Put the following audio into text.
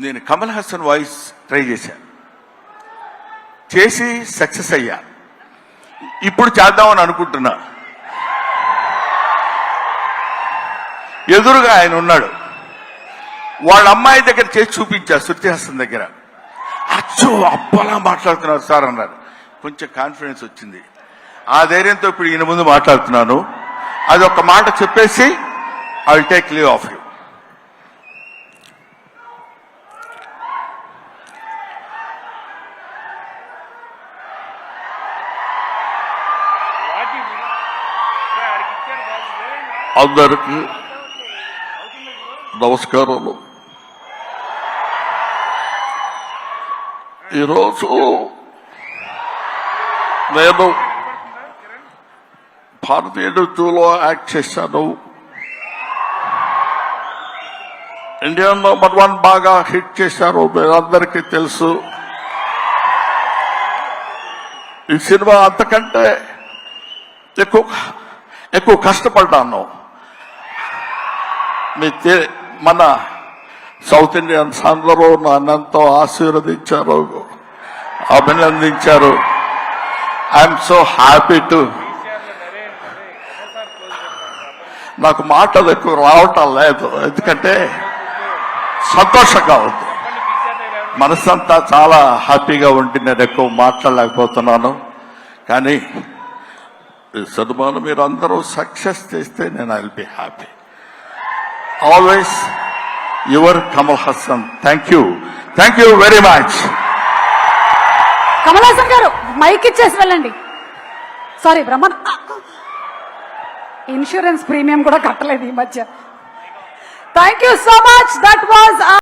నేను Kamal Haasan voice try చేసి success అయ్యా. ఇప్పుడు చేద్దామని అనుకుంటున్నా. ఎదురుగా ఆయన ఉన్నాడు. వాళ్ళ అమ్మాయి దగ్గర చేసి చూపించా, శృతి హాసన్ దగ్గర. అచ్చో అప్పలా మాట్లాడుతున్నారు సార్ అన్నారు. కొంచెం కాన్ఫిడెన్స్ వచ్చింది. ఆ ధైర్యంతో ఇప్పుడు ఈయన ముందు మాట్లాడుతున్నాను. అది ఒక మాట చెప్పేసి I will take leave of you. అందరికీ నమస్కారాలు. ఈరోజు నేను భారతీయ నృత్యంలో యాక్ట్ చేశాను. ఇండియా నంబర్ 1 బాగా హిట్ చేశారు, మీరందరికీ తెలుసు. ఈ సినిమా అంతకంటే ఎక్కువ కష్టపడ్డాను. మన సౌత్ ఇండియన్స్ అందరూ నన్నెంతో ఆశీర్వదించారు, అభినందించారు. I'm so happy to. నాకు మాటలు ఎక్కువ రావటం లేదు, ఎందుకంటే సంతోషంగా ఉంది. మనసంతా చాలా హ్యాపీగా ఉండి నేను ఎక్కువ మాట్లాడలేకపోతున్నాను. కానీ ఈ సినిమాను మీరు అందరూ సక్సెస్ చేస్తే నేను I will be happy. Always your Kamal Haasan. Thank you very much. Kamal Haasan గారు మైక్ ఇచ్చేసి వెళ్ళండి. సారీ బ్రహ్మన్, ఇన్సూరెన్స్ ప్రీమియం కూడా కట్టలేదు ఈ మధ్య. Thank you so much. That was